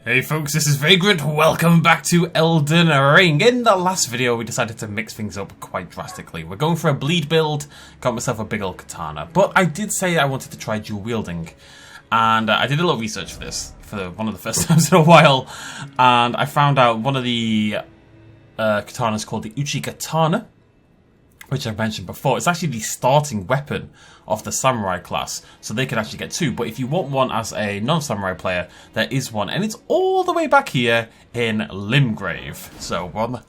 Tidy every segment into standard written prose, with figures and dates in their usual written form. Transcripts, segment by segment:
Hey folks, this is Vagrant. Welcome back to Elden Ring. In the last video, we decided to mix things up quite drastically. We're going for a bleed build, got myself a big old katana. But I did say I wanted to try dual wielding. And I did a little research for this, for one of the first times in a while. And I found out one of the katanas called the Uchi Katana, which I've mentioned before. It's actually the starting weapon of the samurai class, so they can actually get two. But if you want one as a non-samurai player, there is one, and it's all the way back here in Limgrave. So one.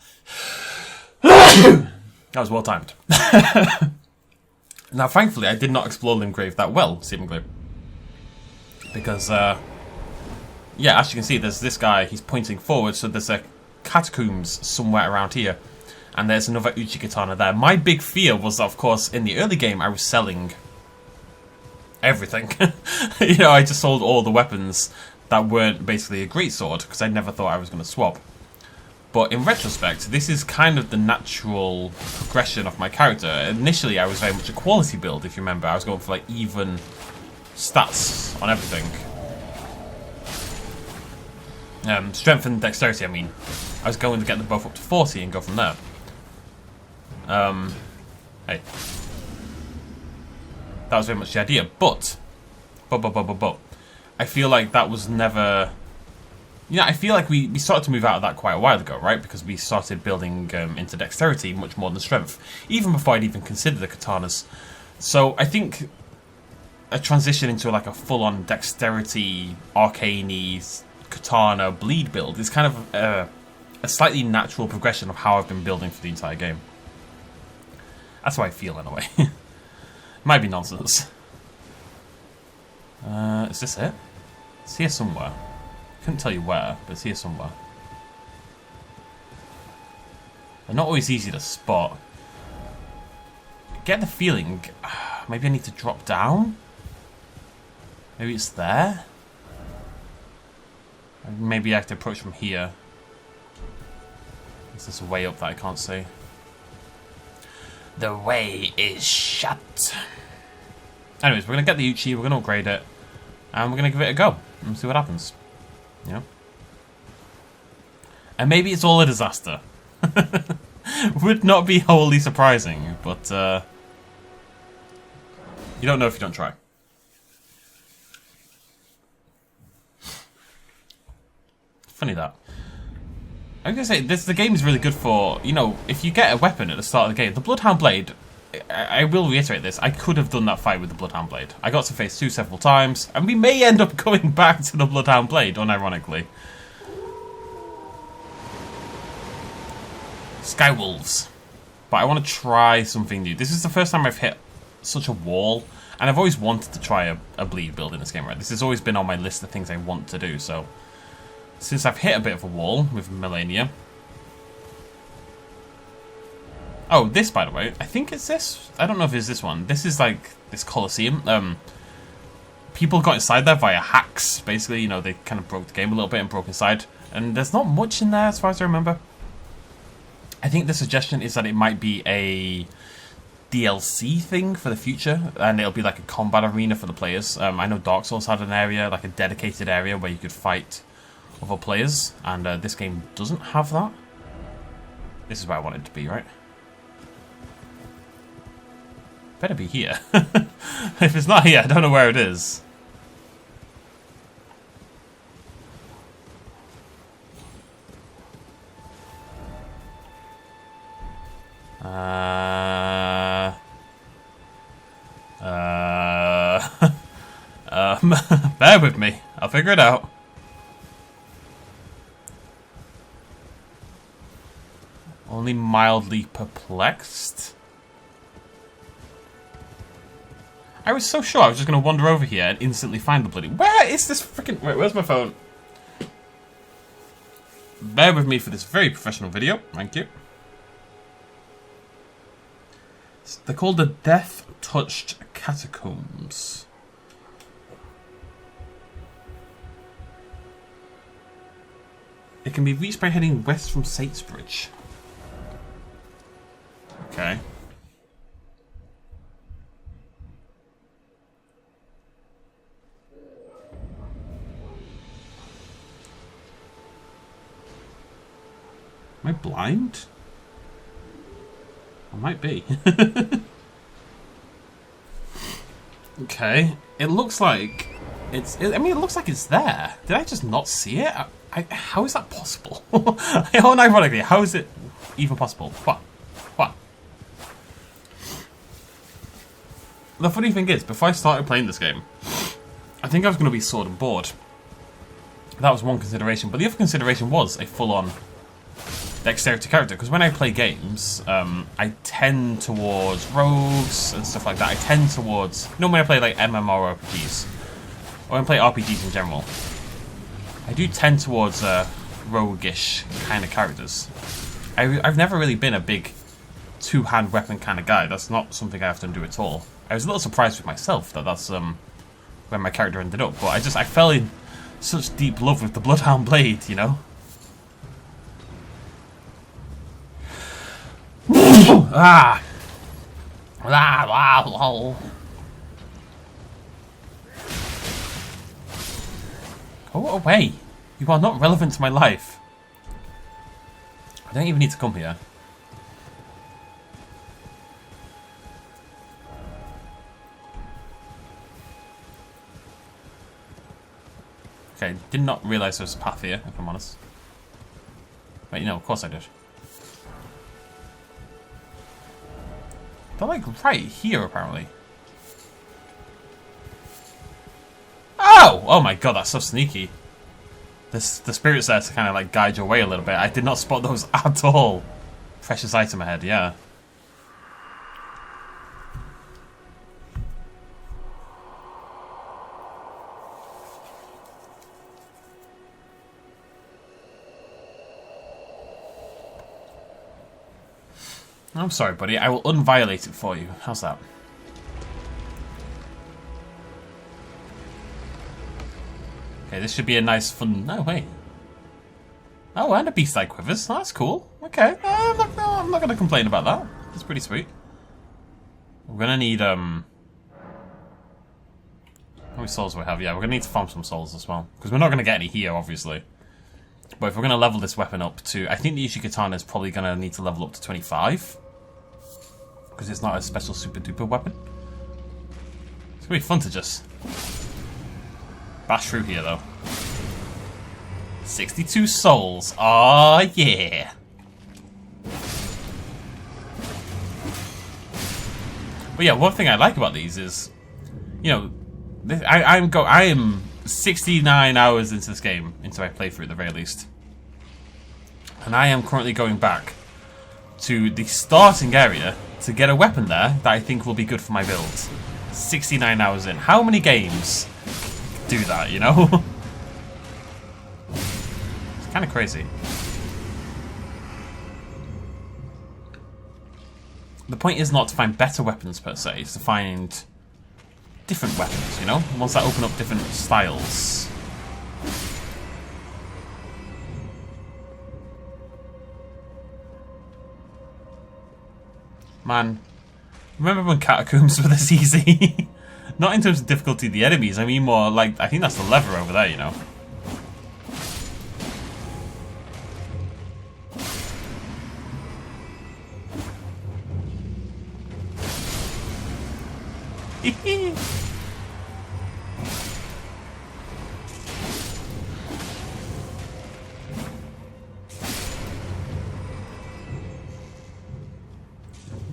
That was well timed. Now, thankfully, I did not explore Limgrave that well, seemingly, because yeah, as you can see, there's this guy. He's pointing forward, so there's a catacombs somewhere around here. And there's another Uchi Katana there. My big fear was, of course, in the early game, I was selling everything. You know, I just sold all the weapons that weren't basically a greatsword, because I never thought I was going to swap. But in retrospect, this is kind of the natural progression of my character. Initially, I was very much a quality build, if you remember. I was going for, like, even stats on everything. Strength and dexterity, I mean. I was going to get them both up to 40 and go from there. Hey. That was very much the idea, but I feel like that was never... Yeah, I feel like we started to move out of that quite a while ago, right? Because we started building into dexterity much more than strength, even before I'd even considered the katanas. So I think a transition into like a full-on dexterity, arcane-y, katana bleed build is kind of a slightly natural progression of how I've been building for the entire game. That's how I feel, anyway. Might be nonsense. Is this it? It's here somewhere. Couldn't tell you where, but it's here somewhere. They're not always easy to spot. I get the feeling... maybe I need to drop down? Maybe it's there? Maybe I have to approach from here. Is this a way up that I can't see? The way is shut. Anyways, we're going to get the Uchi, we're going to upgrade it, and we're going to give it a go and see what happens. You know? And maybe it's all a disaster. Would not be wholly surprising, but you don't know if you don't try. Funny that. I was going to say, the game is really good for, you know, if you get a weapon at the start of the game. The Bloodhound Blade, I will reiterate this, I could have done that fight with the Bloodhound Blade. I got to phase 2 several times, and we may end up going back to the Bloodhound Blade, unironically. Skywolves. But I want to try something new. This is the first time I've hit such a wall, and I've always wanted to try a bleed build in this game, right? This has always been on my list of things I want to do, so... Since I've hit a bit of a wall with Malenia. Oh, this, by the way, I think it's this. I don't know if it's this one. This is like this Colosseum. People got inside there via hacks. Basically, you know, they kind of broke the game a little bit and broke inside. And there's not much in there as far as I remember. I think the suggestion is that it might be a DLC thing for the future. And it'll be like a combat arena for the players. I know Dark Souls had an area, like a dedicated area where you could fight other players, and this game doesn't have that. This is where I want it to be, right? Better be here. If it's not here, I don't know where it is. Bear with me. I'll figure it out. Only mildly perplexed. I was so sure I was just going to wander over here and instantly find the bloody... Where is this freaking... Wait, where's my phone? Bear with me for this very professional video. Thank you. They're called the Death-Touched Catacombs. It can be reached by heading west from Satesbridge. Okay. Am I blind? I might be. Okay. It looks like I mean, it looks like it's there. Did I just not see it? How is that possible? Unironically, how is it even possible? What? The funny thing is, before I started playing this game, I think I was going to be sword and board. That was one consideration, but the other consideration was a full-on dexterity character, because when I play games, I tend towards rogues and stuff like that. I tend towards, you know, when I play like MMORPGs, or when I play RPGs in general, I do tend towards roguish kind of characters. I've never really been a big two-hand weapon kind of guy. That's not something I often do at all. I was a little surprised with myself that that's where my character ended up, but I fell in such deep love with the Bloodhound Blade, you know? Ah! Go away! You are not relevant to my life. I don't even need to come here. Okay, did not realise there was a path here, if I'm honest. But you know, of course I did. They're like right here, apparently. Oh! Oh my god, that's so sneaky. The spirit's there to kind of like guide your way a little bit. I did not spot those at all. Precious item ahead, yeah. I'm sorry, buddy. I will unviolate it for you. How's that? Okay, this should be a nice, fun... No, wait. Oh, and a beast-like quivers. Oh, that's cool. Okay. I'm not going to complain about that. That's pretty sweet. We're going to need... How many souls do we have? Yeah, we're going to need to farm some souls as well. Because we're not going to get any here, obviously. But if we're going to level this weapon up to... I think the Ishi Katana is probably going to need to level up to 25. Because it's not a special super duper weapon. It's going to be fun to just bash through here, though. 62 souls. Aw, yeah. But yeah, one thing I like about these is, you know, I am 69 hours into this game, into my playthrough at the very least. And I am currently going back to the starting area to get a weapon there that I think will be good for my build. 69 hours in. How many games do that, you know? It's kind of crazy. The point is not to find better weapons per se, it's to find different weapons, you know? Ones that open up different styles. Man, remember when catacombs were this easy? Not in terms of difficulty of the enemies, I mean more like, I think that's the lever over there, you know?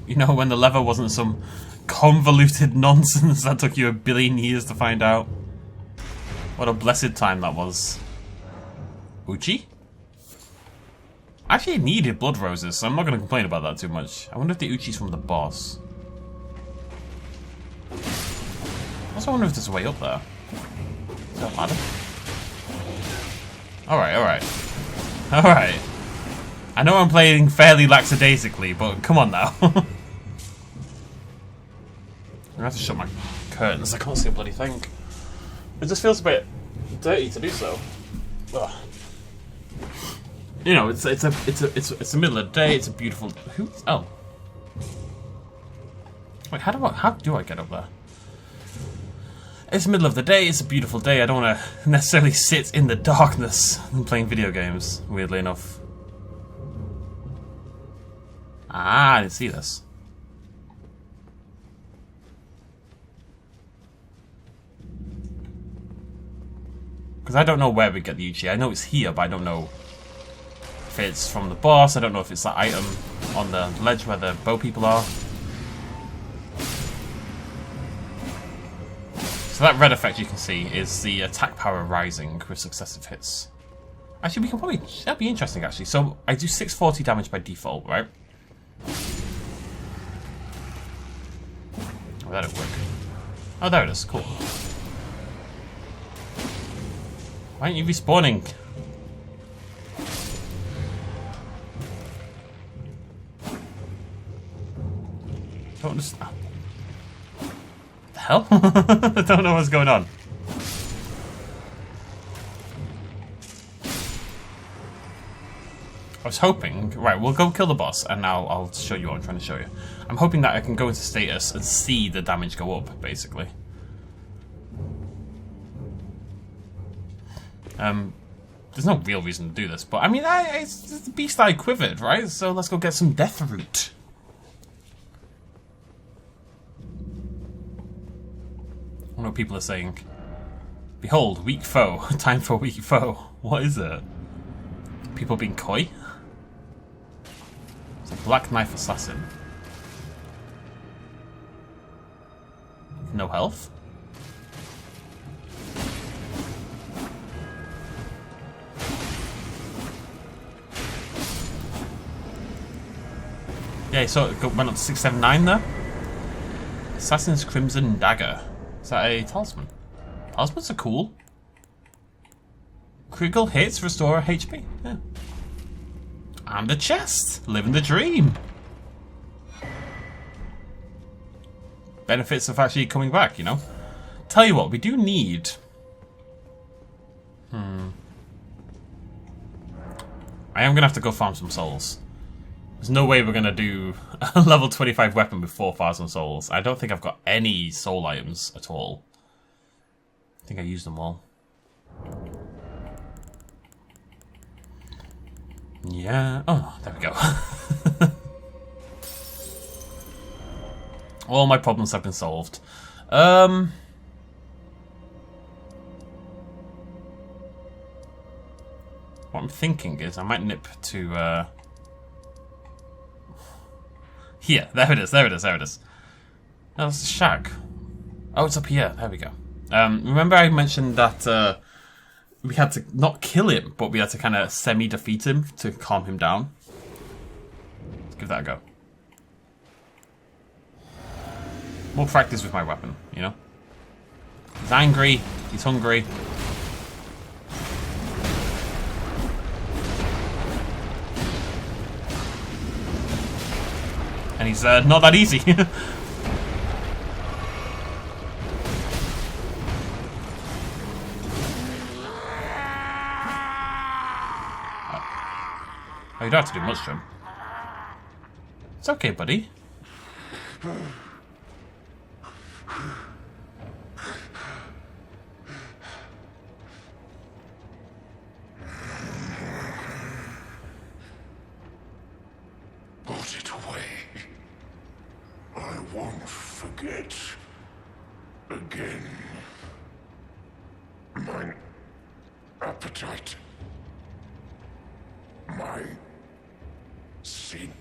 You know, when the lever wasn't some convoluted nonsense that took you a billion years to find out. What a blessed time that was. Uchi? Actually, it needed blood roses, so I'm not going to complain about that too much. I wonder if the Uchi's from the boss. I also wonder if there's a way up there. Is that a ladder? Alright, alright. Alright. I know I'm playing fairly lackadaisically, but come on now. I have to shut my curtains. I can't see a bloody thing. It just feels a bit dirty to do so. Ugh. You know, it's the middle of the day. It's a beautiful. Oh. Wait, how do I get up there? It's the middle of the day. It's a beautiful day. I don't want to necessarily sit in the darkness and playing video games. Weirdly enough. Ah, I didn't see this. Because I don't know where we get the Uchi. I know it's here, but I don't know if it's from the boss. I don't know if it's that item on the ledge where the bow people are. So that red effect you can see is the attack power rising with successive hits. Actually, we can probably... That'd be interesting, actually. So, I do 640 damage by default, right? Oh, that'll work. Oh, there it is. Cool. Why aren't you respawning? Don't understand. What the hell? I don't know what's going on. I was hoping... Right, we'll go kill the boss, and now I'll show you what I'm trying to show you. I'm hoping that I can go into status and see the damage go up, basically. There's no real reason to do this, but I mean, it's the beast I quivered, right? So let's go get some death root. I know what people are saying. Behold, weak foe. Time for weak foe. What is it? People being coy? It's a black knife assassin. No health? Yeah, so it went up to 679 there. Assassin's Crimson Dagger. Is that a talisman? Talismans are cool. Critical hits restore HP. Yeah. And a chest. Living the dream. Benefits of actually coming back, you know. Tell you what, we do need... I am going to have to go farm some souls. There's no way we're going to do a level 25 weapon with 4,000 souls. I don't think I've got any soul items at all. I think I used them all. Yeah. Oh, there we go. All my problems have been solved. What I'm thinking is I might nip to... Here, there it is, there it is, there it is. Oh, that's a shack. Oh, it's up here. There we go. Remember I mentioned that we had to not kill him, but we had to kind of semi-defeat him to calm him down? Let's give that a go. More practice with my weapon, you know? He's angry, he's hungry. And he's not that easy. Oh, you don't have to do much to him. It's okay, buddy. Put it away. I won't forget again. My appetite. My sin.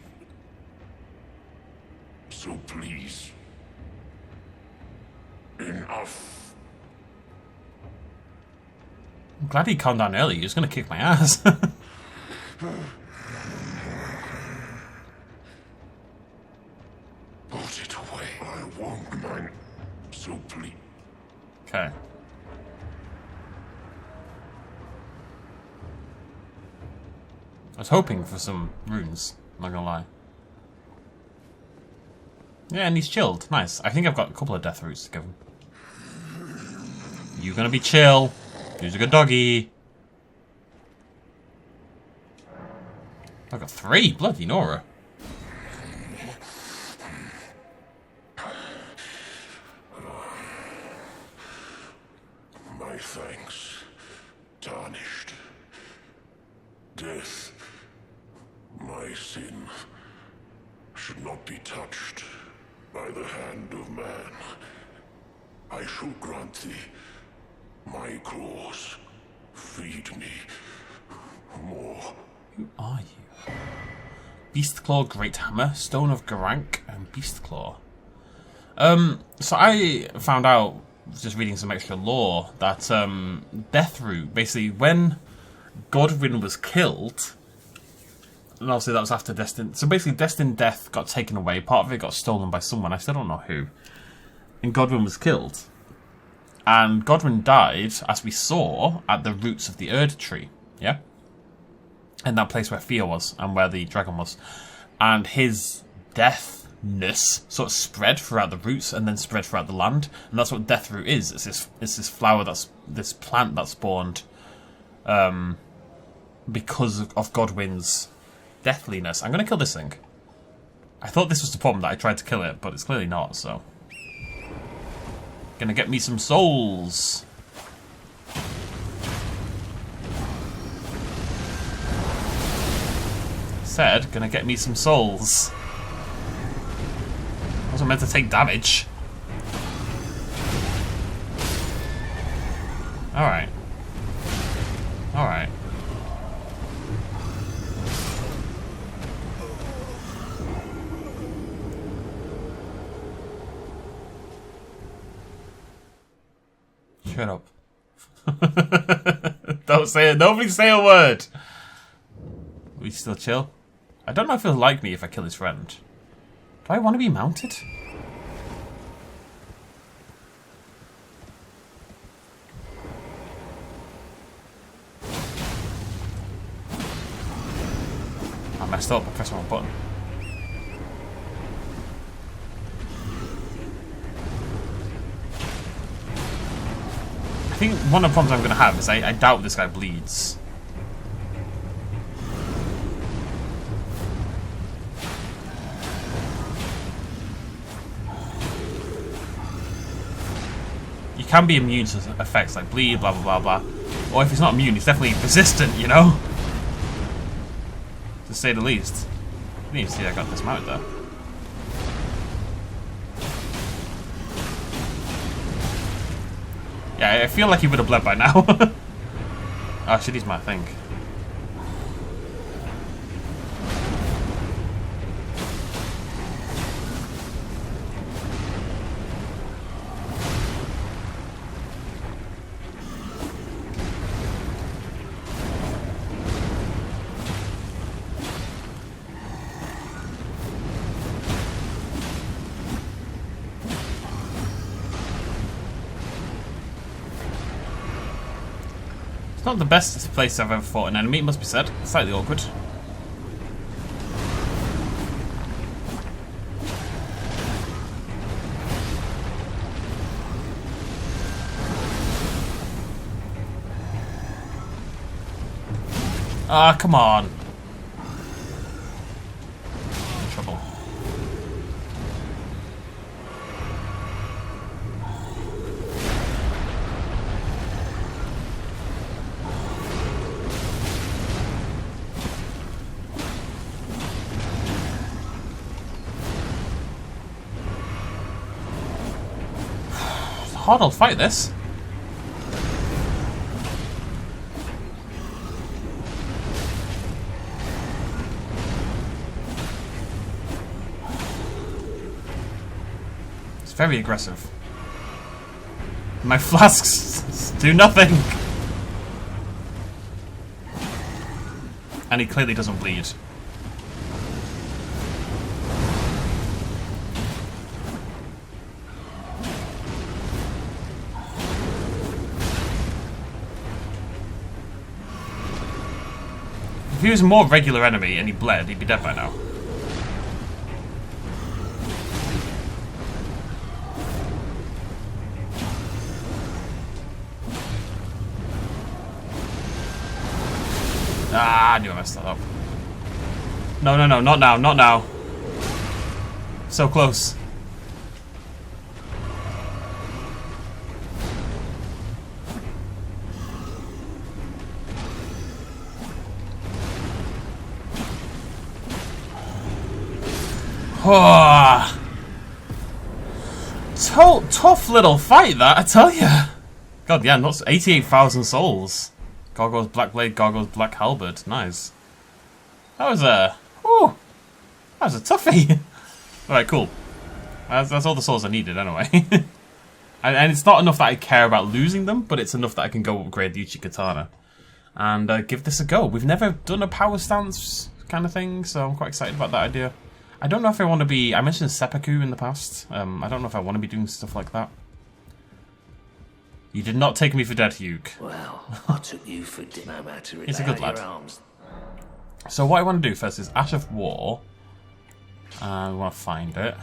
So please. Enough. I'm glad he calmed down early. He was going to kick my ass. Put it away. I won't mind. So please. Okay. I was hoping for some runes, not gonna lie. Yeah, and he's chilled. Nice. I think I've got a couple of death roots to give him. You gonna be chill. Who's a good doggy? I've got 3. Bloody Nora. My thanks. Tarnished. Death. My sin. not be touched by the hand of man. I shall grant thee my claws. Feed me more. Who are you? Beastclaw, Great Hammer, Stone of Garank, and Beastclaw. So I found out, just reading some extra lore, that Deathroot, basically when Godwyn was killed, and obviously that was after Destined, so basically Destined Death got taken away, part of it got stolen by someone, I still don't know who, and Godwyn was killed. And Godwyn died, as we saw, at the roots of the Erdtree, yeah? In that place where Fia was, and where the dragon was. And his deathness sort of spread throughout the roots, and then spread throughout the land. And that's what Deathroot is. It's this flower, this plant that's spawned because of Godwyn's deathliness. I'm going to kill this thing. I thought this was the problem, that I tried to kill it, but it's clearly not, so... Gonna get me some souls. Said, gonna get me some souls. I wasn't meant to take damage. Alright. Alright. Shut up. Don't say it. Nobody say a word. Are we still chill? I don't know if he'll like me if I kill his friend. Do I want to be mounted? I messed up. I pressed the wrong button. I think one of the problems I'm going to have is I doubt this guy bleeds. You can be immune to effects like bleed, blah blah blah blah. Or if he's not immune, he's definitely resistant, you know? To say the least. You need to see I got dismounted there. Yeah, I feel like he would have bled by now. Oh shit, he's my thing. It's not the best place I've ever fought an enemy, it must be said. It's slightly awkward. Ah, come on. In trouble. Hard I'll fight this. It's very aggressive. My flasks do nothing. And he clearly doesn't bleed. If he was a more regular enemy and he bled, he'd be dead by now. Ah, I knew I messed that up. No, no, no, not now, not now. So close. Oh, tough little fight that, I tell ya. God, yeah, not 88,000 souls. Gargoyle's Black Blade, Gargoyle's Black Halberd. Nice. That was a... Ooh, that was a toughie. Alright, cool. That's all the souls I needed, anyway. and it's not enough that I care about losing them, but it's enough that I can go upgrade the Uchi Katana. And give this a go. We've never done a power stance kind of thing, so I'm quite excited about that idea. I don't know if I want to be... I mentioned seppuku in the past. I don't know if I want to be doing stuff like that. You did not take me for dead, Hugh. Well, I took you for no matter. He's a good lad. So what I want to do first is Ash of War. We want to find it.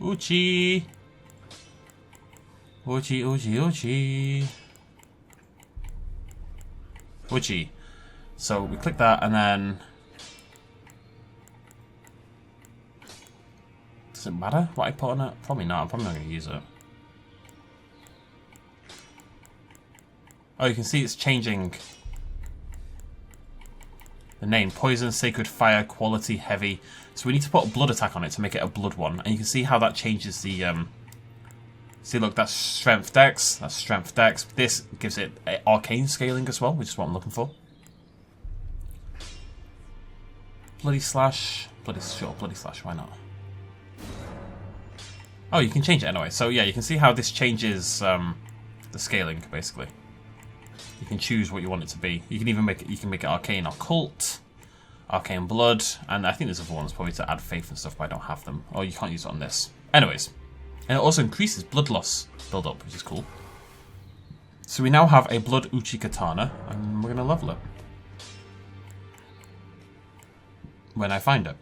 Uchi. Uchi, Uchi, Uchi. Uchi. So we click that and then... Does it matter what I put on it? Probably not. I'm probably not going to use it. Oh, you can see it's changing the name. Poison, Sacred Fire, Quality, Heavy. So we need to put a blood attack on it to make it a blood one. And you can see how that changes the... See, look, that's Strength Dex. That's Strength Dex. This gives it arcane scaling as well, which is what I'm looking for. Bloody Slash. Bloody Slash, why not? Oh, you can change it anyway. So yeah, you can see how this changes the scaling, basically. You can choose what you want it to be. You can even make it. You can make it arcane occult, arcane blood, and I think there's other ones probably to add faith and stuff, but I don't have them. Oh, you can't use it on this. Anyways, and it also increases blood loss build up, which is cool. So we now have a blood Uchi Katana, and we're gonna level it when I find it.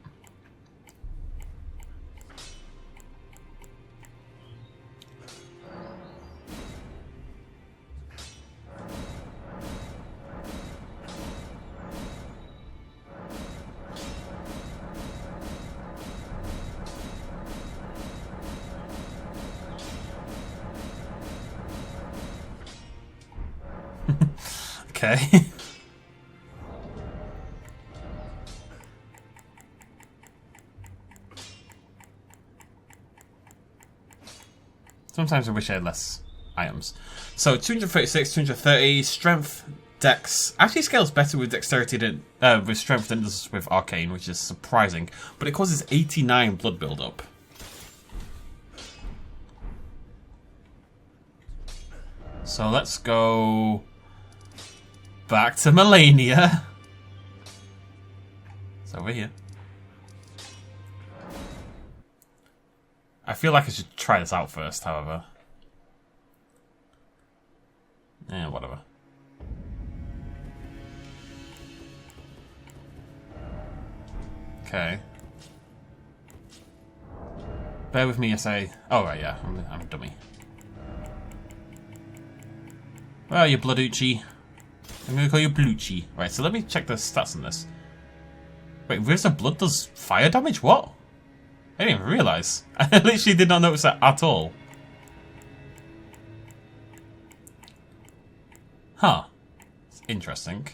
Okay. Sometimes I wish I had less items. So 236, 230, strength, dex. Actually scales better with dexterity than with strength than it does with arcane, which is surprising. But it causes 89 blood build-up. So let's go back to Malenia. It's over here. I feel like I should try this out first, however. Yeah, whatever. Okay. Bear with me as I... Oh, right, yeah. I'm a dummy. Where are you, Blooducci? I'm going to call you Blucci. Right, so let me check the stats on this. Wait, Rivers of Blood does fire damage? What? I didn't even realise. I literally did not notice that at all. Huh. It's interesting.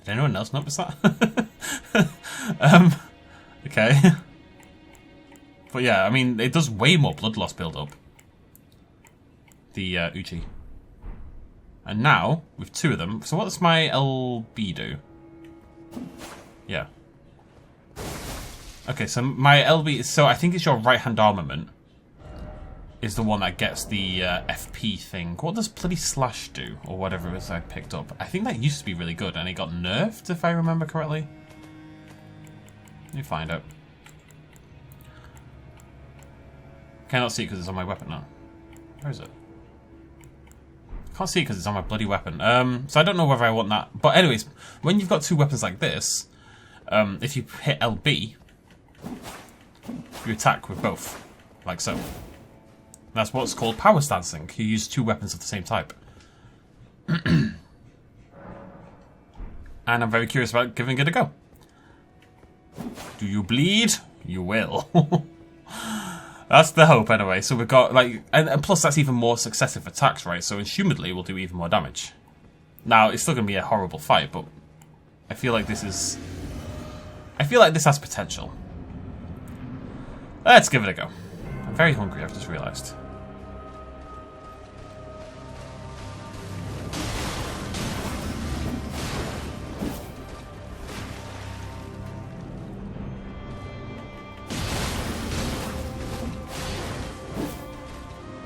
Did anyone else notice that? Okay. But yeah, I mean, it does way more blood loss build up. The Uchi. And now, with two of them, so what does my LB do? Yeah. Okay, so my LB, so I think it's your right hand armament is the one that gets the FP thing. What does bloody Slash do? Or whatever it is I picked up. I think that used to be really good and it got nerfed, if I remember correctly. Let me find out. Cannot see it because it's on my weapon now. Where is it? Can't see it because it's on my bloody weapon. So I don't know whether I want that. But anyways, when you've got two weapons like this, if you hit LB, you attack with both, like so. That's what's called power stancing. You use two weapons of the same type. And I'm very curious about giving it a go. Do you bleed? You will. That's the hope, anyway. So we've got, like... And plus, that's even more successive attacks, right? So, assumedly, we'll do even more damage. Now, it's still going to be a horrible fight, but I feel like this is... I feel like this has potential. Let's give it a go. I'm very hungry, I've just realised.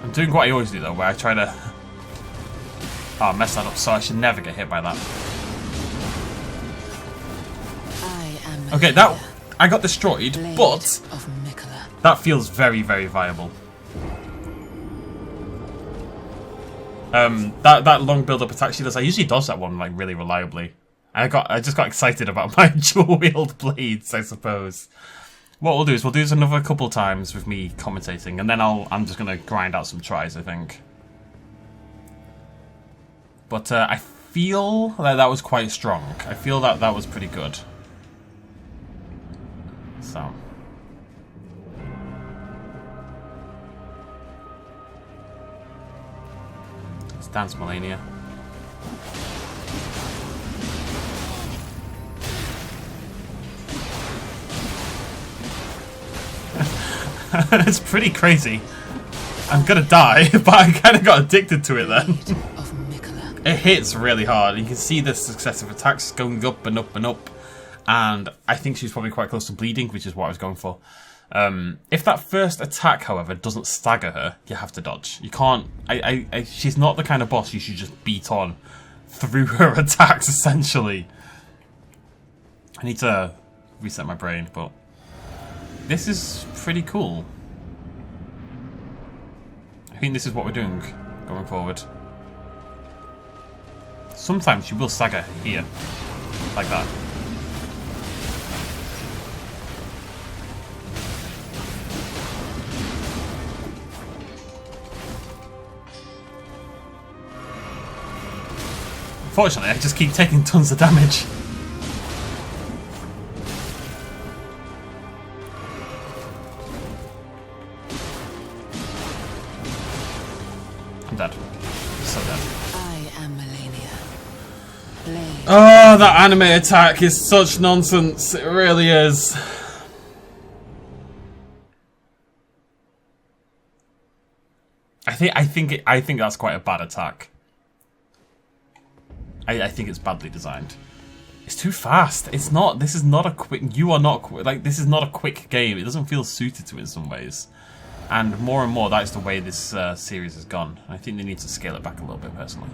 I'm doing what I always do though, where I try to... Oh, I messed that up, so I should never get hit by that. Okay, that... I got destroyed, but... that feels very, very viable. That long build-up attack she does, I usually dodge that one like really reliably. I just got excited about my dual-wield blades, I suppose. What we'll do is we'll do this another couple times with me commentating, and then I'm just gonna grind out some tries, I think. But I feel like that was quite strong. I feel that that was pretty good. So. Let's dance, Malenia. It's pretty crazy. I'm gonna die, but I kind of got addicted to it then. It hits really hard. You can see the successive attacks going up and up and up. And I think she's probably quite close to bleeding, which is what I was going for. If that first attack, however, doesn't stagger her, you have to dodge. You can't... she's not the kind of boss you should just beat on through her attacks, essentially. I need to reset my brain, but... this is pretty cool. I think this is what we're doing going forward. Sometimes you will stagger here, like that. Unfortunately, I just keep taking tons of damage. I'm dead. So dead. I am Malenia. Blade. Oh, that anime attack is such nonsense. It really is. I think that's quite a bad attack. I think it's badly designed. It's too fast. It's not. This is not a quick. You are not like. This is not a quick game. It doesn't feel suited to it in some ways. And more, that is the way this series has gone. I think they need to scale it back a little bit, personally.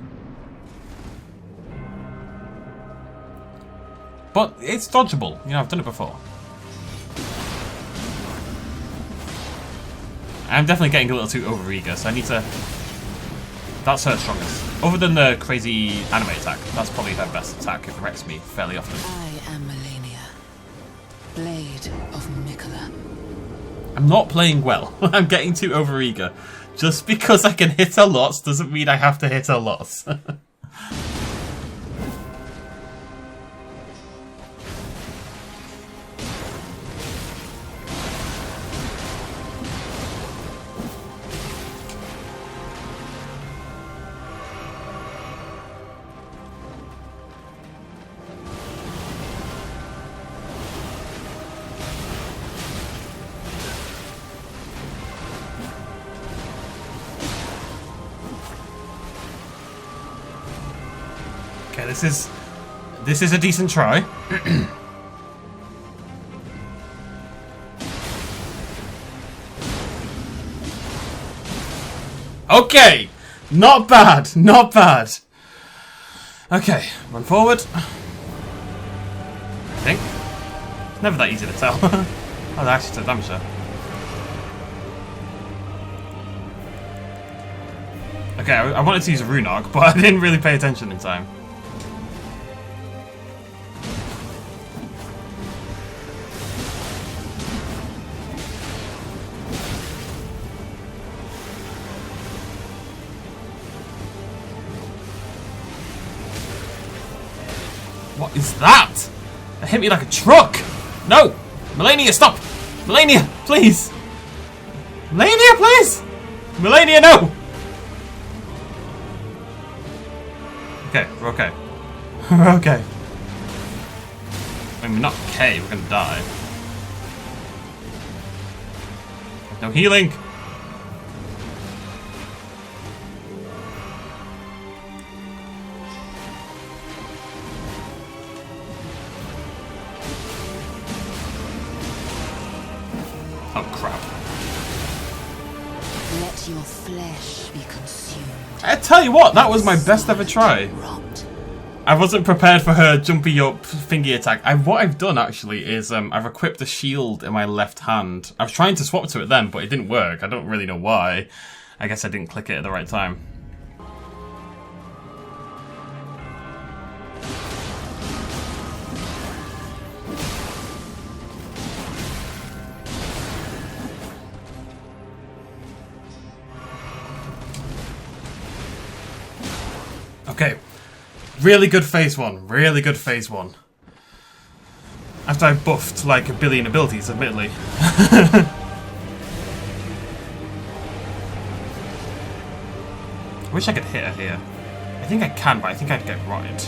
But it's dodgeable. You know, I've done it before. I'm definitely getting a little too overeager, so I need to... That's her strongest. Other than the crazy anime attack, that's probably her best attack. It wrecks me fairly often. I am Malenia. Blade of Mikola. I'm not playing well. I'm getting too overeager. Just because I can hit a lot doesn't mean I have to hit a lot. Okay, this is a decent try. Okay, not bad, not bad. Okay, run forward. I think. It's never that easy to tell. Oh, that actually took damage there. Okay, I wanted to use a rune arc, but I didn't really pay attention in time. What is that? That hit me like a truck. No! Malenia, stop! Malenia, please! Malenia, please! Malenia, no! Okay, okay. We're okay. We're okay. I mean, we're not okay. We're gonna die. No healing. Oh crap. Let your flesh be consumed. I tell you what, that was my best ever try. Rot. I wasn't prepared for her jumpy up thingy attack. What I've done actually is I've equipped a shield in my left hand. I was trying to swap to it then, but it didn't work. I don't really know why. I guess I didn't click it at the right time. Okay. Really good phase one. Really good phase one. After I buffed like a billion abilities, admittedly. I wish I could hit her here. I think I can, but I think I'd get rotted.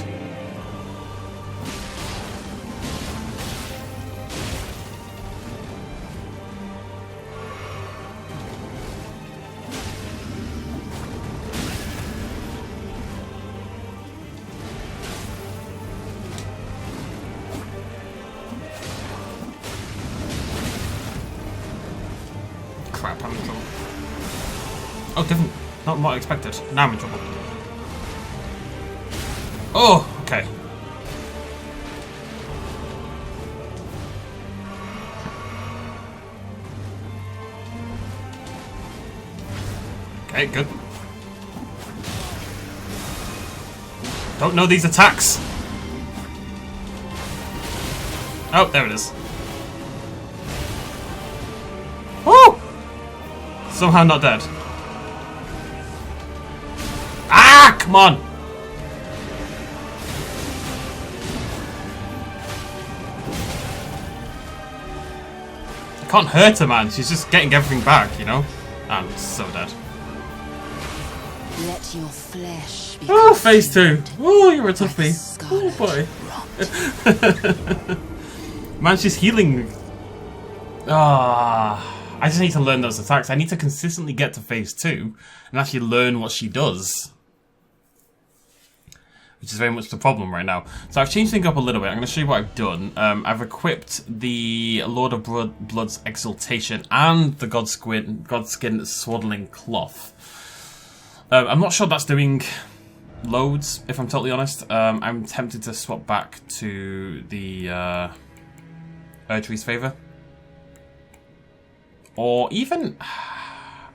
Crap, I'm in trouble. Oh, different. Not what I expected. Now I'm in trouble. Oh, okay. Okay, good. Don't know these attacks. Oh, there it is. Woo! Somehow not dead. Ah, come on! I can't hurt her, man. She's just getting everything back, you know? I'm so dead. Let your flesh be Oh, phase two. Oh, you're a toughie. Oh, boy. Man, she's healing. Ah. I just need to learn those attacks. I need to consistently get to phase 2 and actually learn what she does. Which is very much the problem right now. So I've changed things up a little bit. I'm going to show you what I've done. I've equipped the Lord of Blood's Exaltation and the Godskin Swaddling Cloth. I'm not sure that's doing loads, if I'm totally honest. I'm tempted to swap back to the Erdtree's Favour. Or even...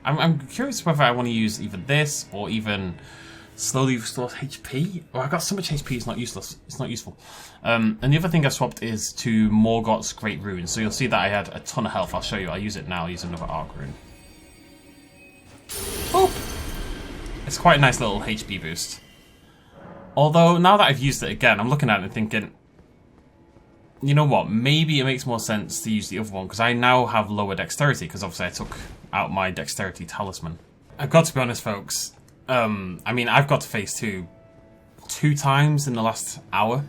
I'm curious whether I want to use either this or even slowly restore HP. Oh, I've got so much HP it's not useless. It's not useful. And the other thing I swapped is to Morgoth's Great Rune. So you'll see that I had a ton of health. I'll show you. I'll use it now. I'll use another Arc Rune. Boop! It's quite a nice little HP boost. Although, now that I've used it again, I'm looking at it and thinking, you know what, maybe it makes more sense to use the other one, because I now have lower dexterity, because obviously I took out my dexterity talisman. I've got to be honest, folks, I mean, I've got to phase 2 times in the last hour.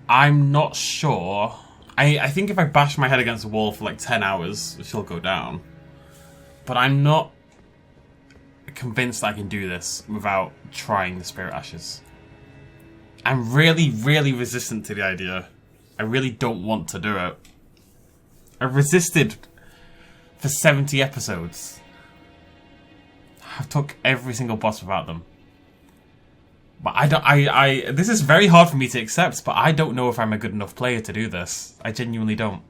I'm not sure. I think if I bash my head against the wall for like 10 hours, she'll go down. But I'm not convinced I can do this without trying the Spirit Ashes. I'm really, really resistant to the idea. I really don't want to do it. I've resisted for 70 episodes. I've took every single boss without them. But this is very hard for me to accept, but I don't know if I'm a good enough player to do this. I genuinely don't.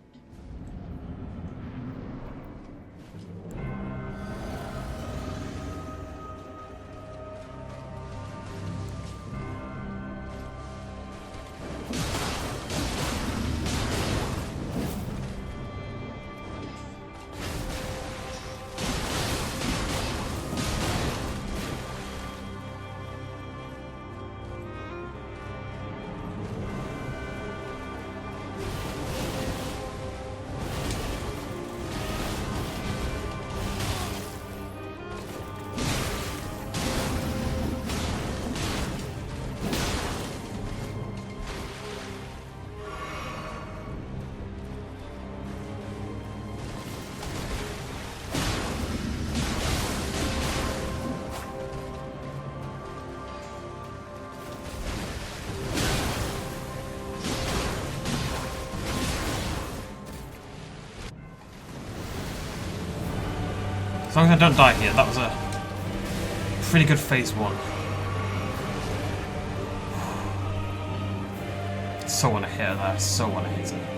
As long as I don't die here, that was a pretty good phase 1. So wanna hit her there, so wanna hit her.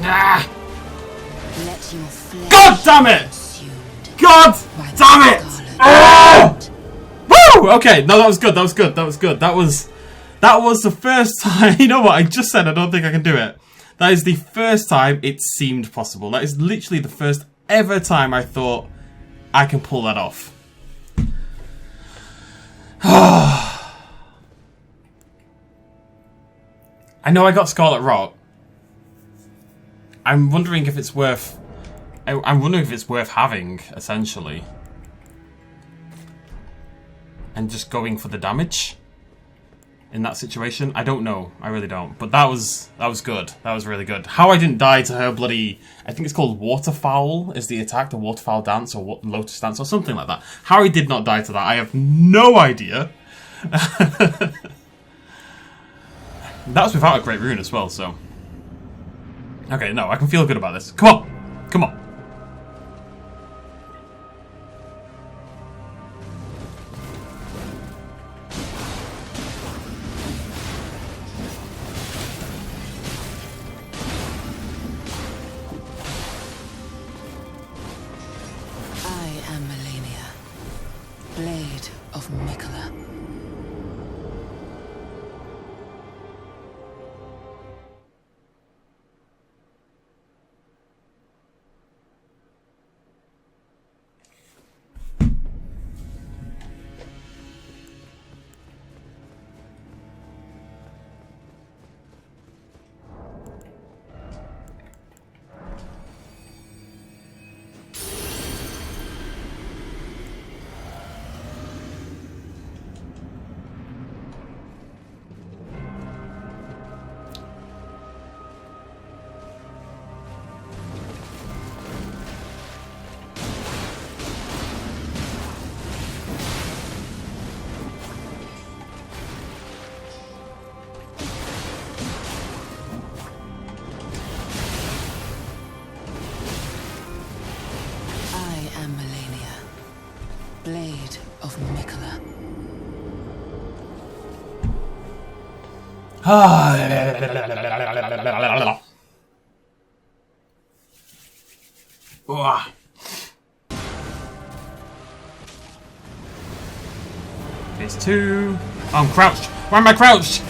Ah! Let your flesh God damn it! God damn it! Oh! Woo! Okay, no, that was good. That was good. That was good. That was the first time. You know what? I just said I don't think I can do it. That is the first time it seemed possible. That is literally the first ever time I thought I can pull that off. I know I got Scarlet Rot. I'm wondering if it's worth... I'm wondering if it's worth having, essentially. And just going for the damage in that situation. I don't know. I really don't. But that was good. That was really good. How I didn't die to her bloody... I think it's called Waterfowl is the attack. The Waterfowl Dance or Lotus Dance or something like that. How I did not die to that, I have no idea. That was without a great rune as well, so... Okay, no, I can feel good about this. Come on! Come on! I am Malenia, blade of Mikola. Blade of Mikola. Phase 2. Oh, I'm crouched. Why am I crouched?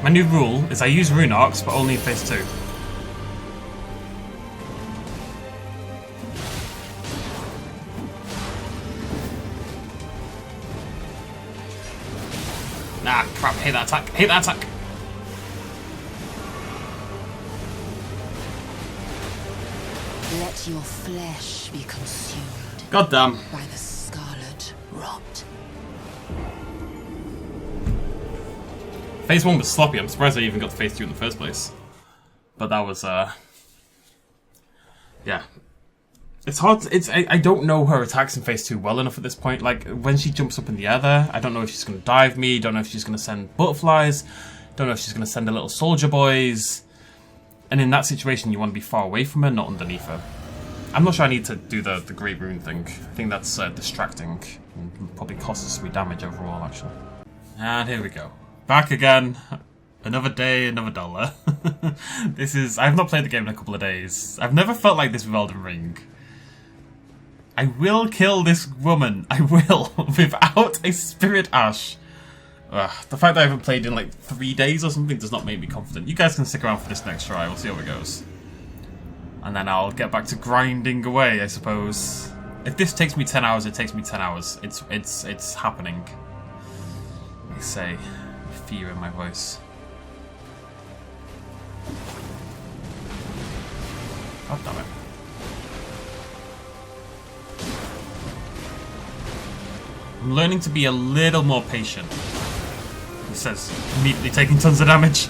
My new rule is I use rune arcs, but only in phase 2. Nah, crap, hate that attack, hate that attack! Let your flesh be consumed. God damn. By the scarlet rot. Phase 1 was sloppy, I'm surprised I even got to phase 2 in the first place. But that was, yeah. It's hard, I don't know her attacks in phase 2 well enough at this point. Like, when she jumps up in the air there, I don't know if she's going to dive me, don't know if she's going to send butterflies, don't know if she's going to send the little soldier boys. And in that situation, you want to be far away from her, not underneath her. I'm not sure I need to do the Great Rune thing. I think that's distracting and probably costs me damage overall, actually. And here we go. Back again. Another day, another dollar. This is... I've not played the game in a couple of days. I've never felt like this with Elden Ring. I will kill this woman. I will. Without a spirit ash. Ugh, the fact that I haven't played in like 3 days or something does not make me confident. You guys can stick around for this next try. We'll see how it goes. And then I'll get back to grinding away, I suppose. If this takes me 10 hours, it takes me 10 hours. It's happening. I say, fear in my voice. God damn it. I'm learning to be a little more patient. He says, immediately taking tons of damage.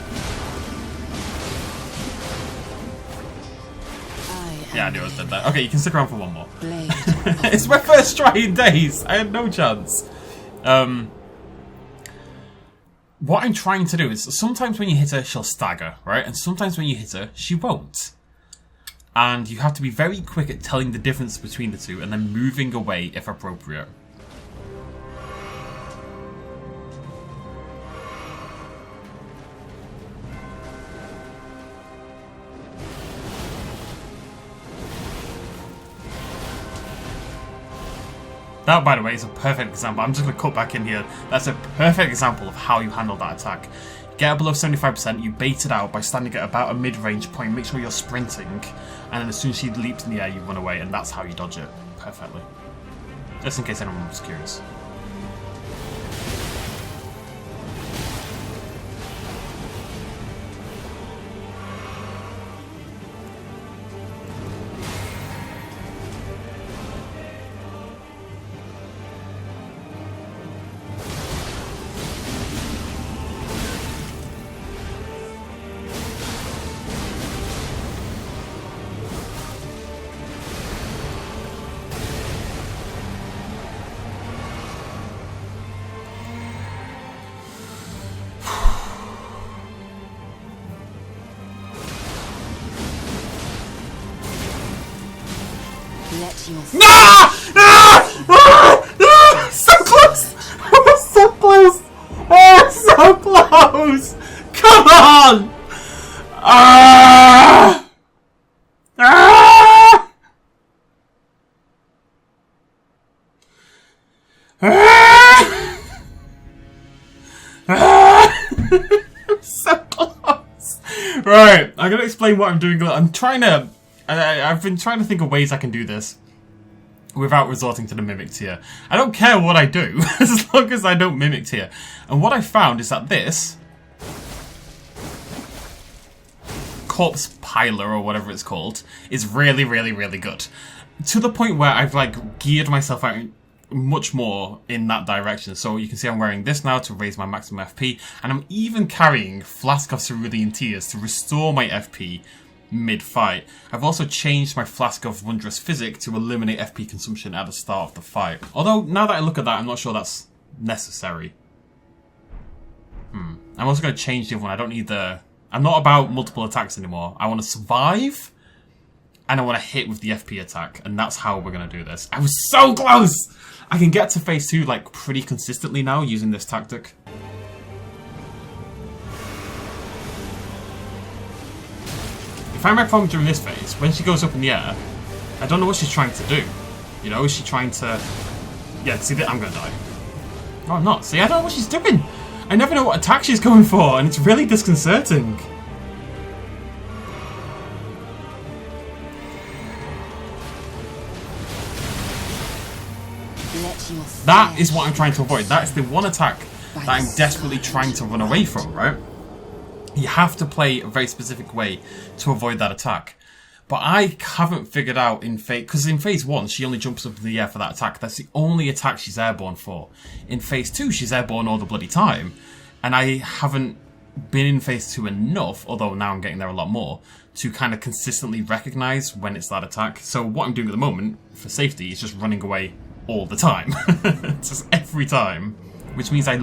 Yeah, I knew I was dead there. Okay, you can stick around for one more. It's my first try in days. I had no chance. What I'm trying to do is, sometimes when you hit her, she'll stagger, right? And sometimes when you hit her, she won't. And you have to be very quick at telling the difference between the two and then moving away if appropriate. That, by the way, is a perfect example. I'm just going to cut back in here. That's a perfect example of how you handle that attack. Get below 75%, you bait it out by standing at about a mid-range point, make sure you're sprinting, and then as soon as she leaps in the air, you run away, and that's how you dodge it perfectly. Just in case anyone was curious. No! So close! Oh, so close! Oh, so close! Come on! Ah! Ah! Ah! Ah! So close! Right, I'm gonna explain what I'm doing. I'm trying to... I've been trying to think of ways I can do this without resorting to the mimic tier. I don't care what I do, as long as I don't mimic tier. And what I found is that this corpse piler, or whatever it's called, is really, really, really good. To the point where I've like geared myself out much more in that direction. So you can see I'm wearing this now to raise my maximum FP, and I'm even carrying Flask of Cerulean Tears to restore my FP mid-fight. I've also changed my Flask of Wondrous Physic to eliminate FP consumption at the start of the fight. Although, now that I look at that, I'm not sure that's necessary. I'm also going to change the other one. I don't need the... I'm not about multiple attacks anymore. I want to survive, and I want to hit with the FP attack, and that's how we're going to do this. I was so close! I can get to phase 2, like, pretty consistently now using this tactic. If I have my problem during this phase, when she goes up in the air, I don't know what she's trying to do. You know, is she trying to... Yeah, see, I'm gonna die. No, I'm not. See, I don't know what she's doing. I never know what attack she's going for, and it's really disconcerting. That is what I'm trying to avoid. That is the one attack that I'm desperately trying to run away from, right? You have to play a very specific way to avoid that attack. But I haven't figured out in phase... Because in phase 1, she only jumps up in the air for that attack. That's the only attack she's airborne for. In phase 2, she's airborne all the bloody time. And I haven't been in phase 2 enough, although now I'm getting there a lot more, to kind of consistently recognise when it's that attack. So what I'm doing at the moment, for safety, is just running away all the time. Just every time. Which means I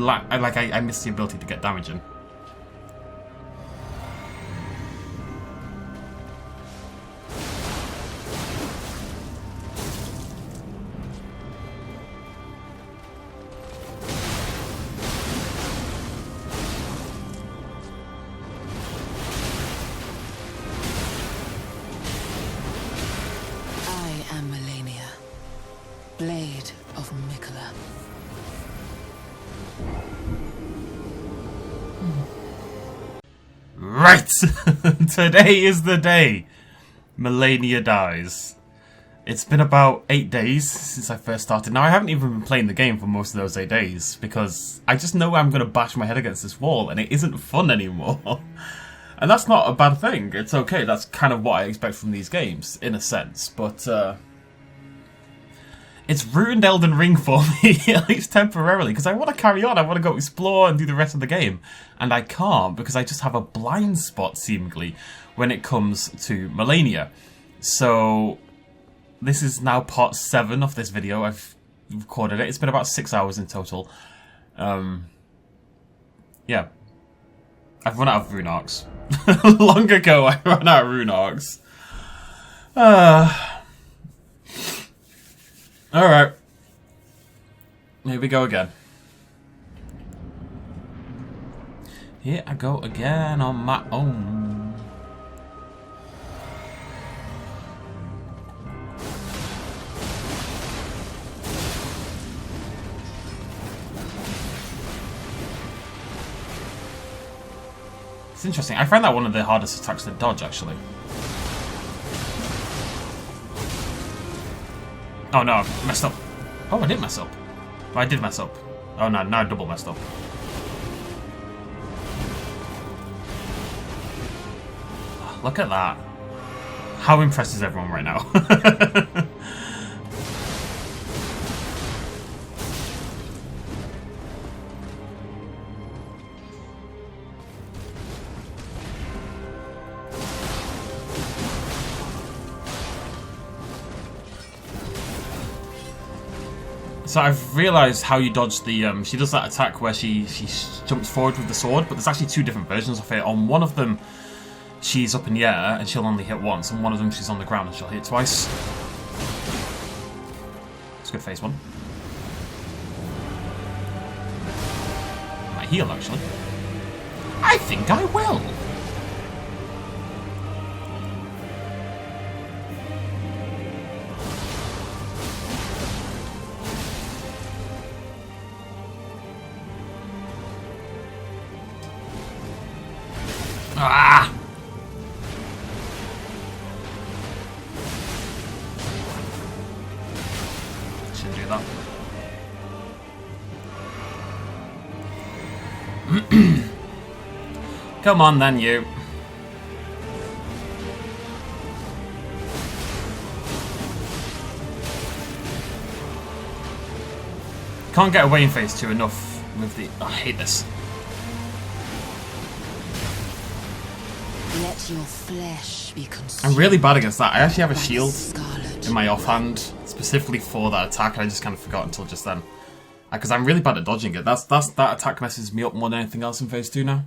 miss the ability to get damage in. I am Malenia, Blade of Mikola. Right! Today is the day Malenia dies. It's been about 8 days since I first started. Now, I haven't even been playing the game for most of those 8 days, because I just know I'm going to bash my head against this wall, and it isn't fun anymore. And that's not a bad thing. It's okay. That's kind of what I expect from these games, in a sense. But, it's ruined Elden Ring for me, at least temporarily, because I want to carry on. I want to go explore and do the rest of the game. And I can't, because I just have a blind spot, seemingly, when it comes to Malenia. So this is now part 7 of this video. I've recorded it. It's been about 6 hours in total. Yeah. I've run out of rune arcs. Long ago, I ran out of rune arcs. Alright. Here we go again. Here I go again on my own. It's interesting. I find that one of the hardest attacks to dodge, actually. Oh no, I messed up. Oh, I did mess up. I did mess up. Oh no, now I double messed up. Look at that. How impressed is everyone right now? So I've realised how you dodge the, she does that attack where she jumps forward with the sword, but there's actually 2 different versions of it. On one of them, she's up in the air and she'll only hit once, and one of them she's on the ground and she'll hit twice. It's a good phase 1. Might heal, actually. I think I will! Ah! Shouldn't do that. Come on then, you. Can't get away in phase 2 enough with the... Oh, I hate this. Let your flesh be consumed. I'm really bad against that. I actually have a shield in my offhand specifically for that attack, and I just kind of forgot until just then. Because I'm really bad at dodging it. That attack messes me up more than anything else in phase 2 now.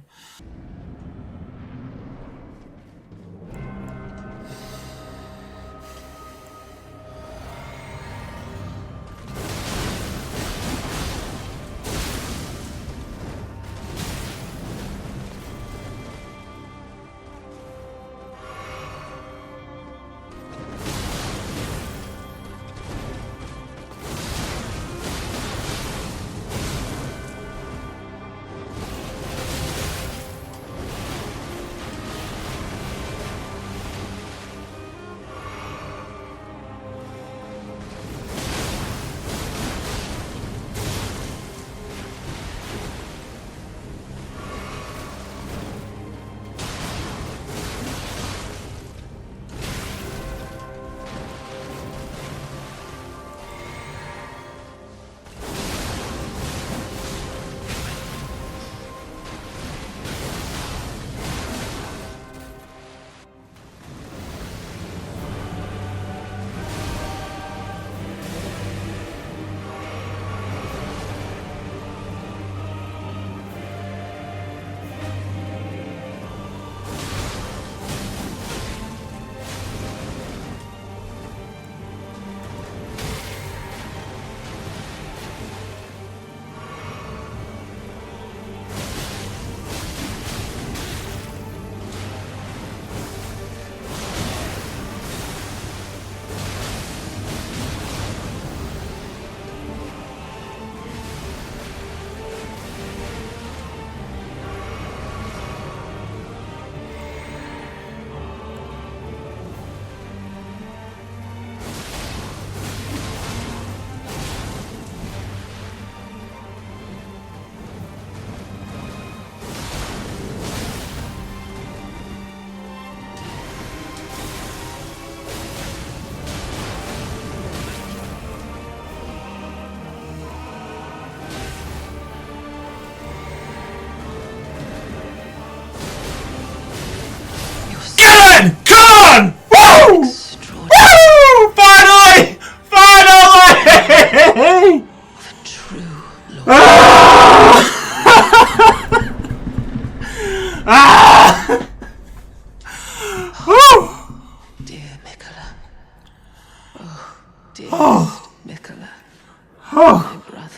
My brother.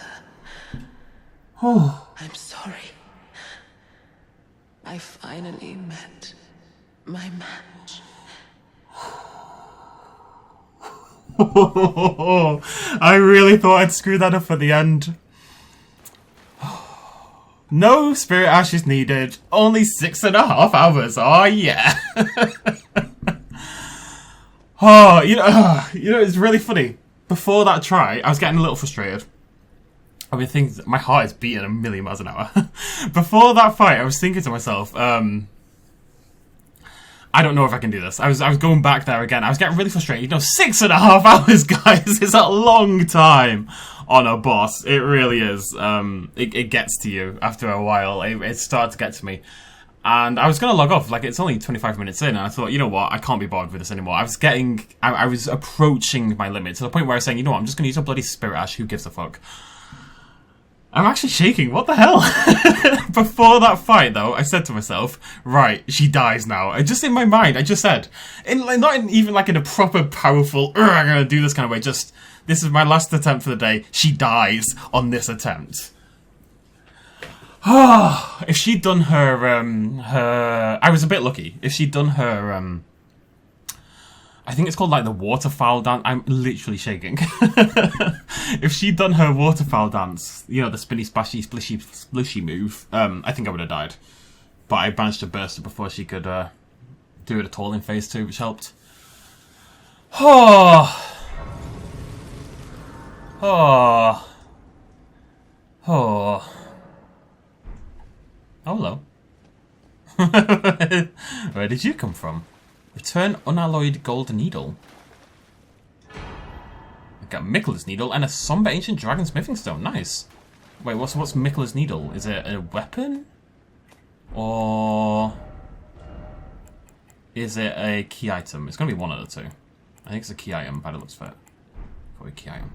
I'm sorry. I finally met my match. I really thought I'd screw that up at the end. No spirit ashes needed. Only 6.5 hours. Oh yeah. Oh, you know, it's really funny. Before that try, I was getting a little frustrated. I mean, things. My heart is beating a million miles an hour. Before that fight, I was thinking to myself, I don't know if I can do this. I was going back there again. I was getting really frustrated. You know, 6.5 hours, guys, is a long time on a boss. It really is. It gets to you after a while. It started to get to me. And I was going to log off. Like, it's only 25 minutes in. And I thought, you know what? I can't be bothered with this anymore. I was approaching my limit to the point where I was saying, you know what? I'm just going to use a bloody spirit ash. Who gives a fuck? I'm actually shaking. What the hell? Before that fight, though, I said to myself, right, she dies now. Just in my mind, I just said, even like in a proper, powerful, I'm going to do this kind of way, just, this is my last attempt for the day. She dies on this attempt. If she'd done her, I was a bit lucky. If she'd done her, I think it's called like the waterfowl dance. I'm literally shaking. If she'd done her waterfowl dance, you know, the spinny, splashy, splishy, splushy move, I think I would have died. But I managed to burst her before she could do it at all in phase 2, which helped. Oh, hello. Where did you come from? Return unalloyed gold needle. I've got Mikkela's needle and a somber ancient dragon smithing stone. Nice. Wait, what's Mikkela's needle? Is it a weapon? Or is it a key item? It's gonna be one of the two. I think it's a key item by the looks of it. Probably a key item.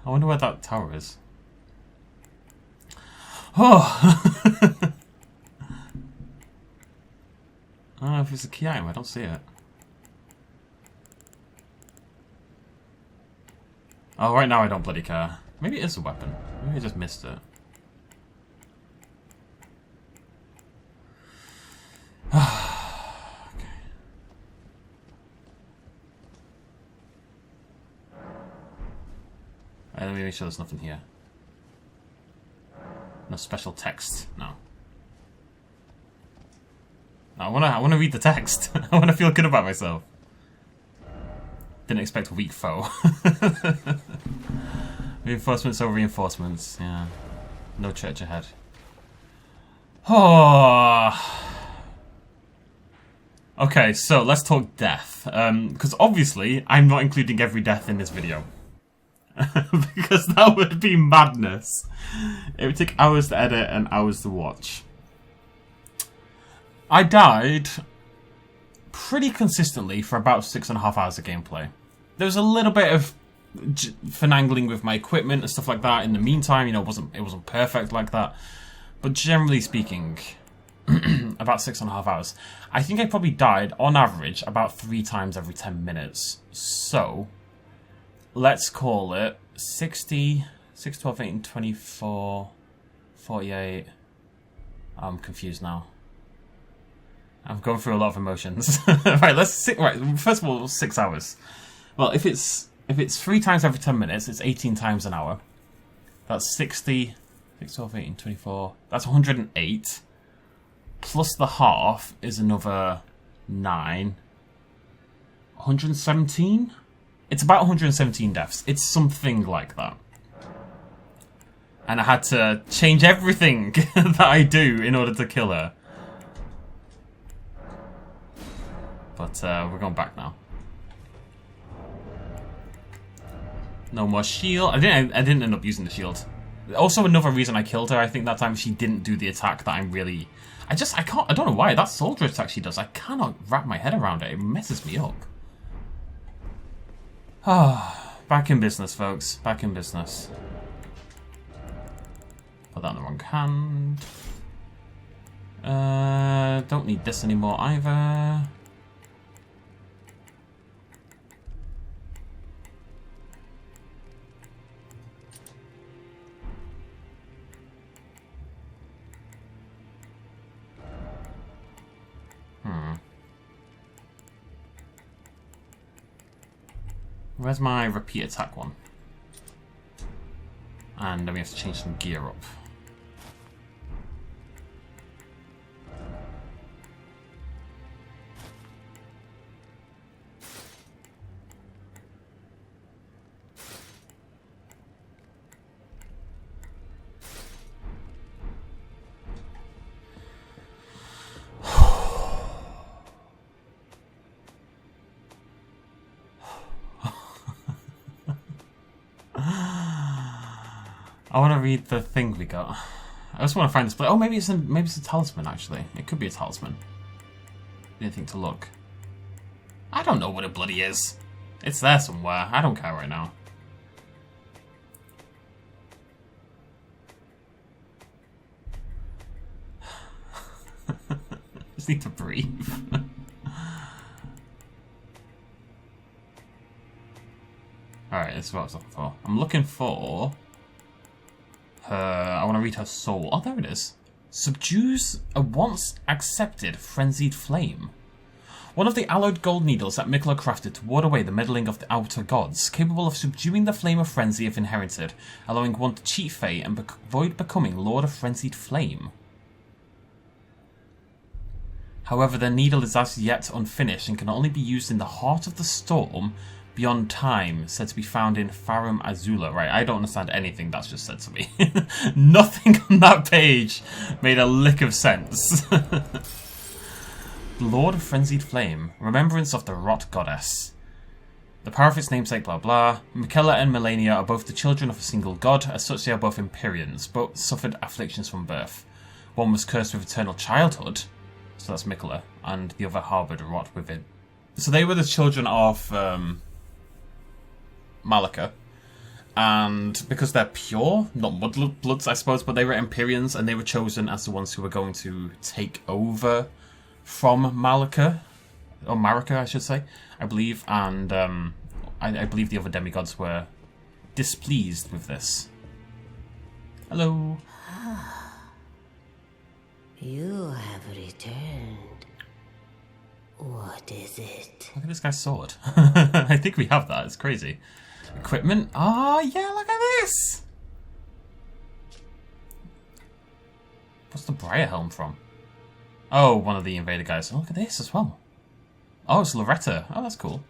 I wonder where that tower is. Oh! I don't know if it's a key item, I don't see it. Oh, right now I don't bloody care. Maybe it is a weapon. Maybe I just missed it. Let me make sure there's nothing here. No special text. No. I wanna read the text. I wanna feel good about myself. Didn't expect a weak foe. Reinforcements over reinforcements. Yeah. No church ahead. Oh. Okay, so let's talk death. Because obviously I'm not including every death in this video. Because that would be madness. It would take hours to edit and hours to watch. I died pretty consistently for about 6.5 hours of gameplay. There was a little bit of finagling with my equipment and stuff like that in the meantime. You know, it wasn't perfect like that. But generally speaking, about 6.5 hours. I think I probably died, on average, about 3 times every 10 minutes. So let's call it 60, 6, 12, 18, 24, 48. I'm confused now. I'm going through a lot of emotions. Right, right, first of all, 6 hours. Well, if it's 3 times every 10 minutes, it's 18 times an hour. That's 60, 6, 12, 18, 24. That's 108. Plus the half is another 9. 117? It's about 117 deaths. It's something like that. And I had to change everything that I do in order to kill her. But we're going back now. No more shield. I didn't end up using the shield. Also, another reason I killed her, I think that time she didn't do the attack that I'm really... I don't know why. That soldier attack she does, I cannot wrap my head around it. It messes me up. Ah, back in business, folks. Back in business. Put that in the wrong hand. Don't need this anymore either. Where's my repeat attack one? And then we have to change some gear up. I want to read the thing we got. I just want to find this place. Oh, maybe it's a talisman. Actually, it could be a talisman. Didn't think to look. I don't know what it bloody is. It's there somewhere. I don't care right now. Just need to breathe. Alright, this is what I was looking for. I'm looking for her. I want to read her soul. Oh, there it is. Subdues a once accepted frenzied flame. One of the alloyed gold needles that Mikola crafted to ward away the meddling of the outer gods, capable of subduing the flame of frenzy if inherited, allowing one to cheat fate and avoid becoming Lord of Frenzied Flame. However, the needle is as yet unfinished and can only be used in the heart of the storm beyond time, said to be found in Farum Azula. Right, I don't understand anything that's just said to me. Nothing on that page made a lick of sense. Lord of Frenzied Flame, remembrance of the Rot Goddess. The power of its namesake, blah blah. Mikola and Malenia are both the children of a single god, as such they are both Empyreans. Both suffered afflictions from birth. One was cursed with eternal childhood, so that's Mikola, and the other harboured rot within. So they were the children of Malika, and because they're pure, not mudbloods I suppose, but they were Empyreans, and they were chosen as the ones who were going to take over from Malika, or Marika I should say, I believe, and I believe the other demigods were displeased with this. Hello. You have returned. What is it? Look at this guy's sword. I think we have that. It's crazy. Equipment. Ah, yeah, look at this. What's the Briar helm from? Oh, one of the invader guys. Oh, look at this as well. Oh, it's Loretta. Oh, that's cool.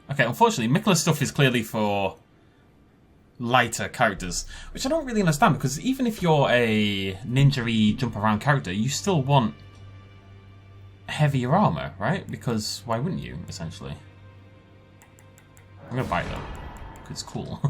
Okay, unfortunately, Mikola's stuff is clearly for lighter characters, which I don't really understand, because even if you're a ninja-y jump around character, you still want heavier armor, right? Because why wouldn't you, essentially? I'm gonna buy it though, because it's cool.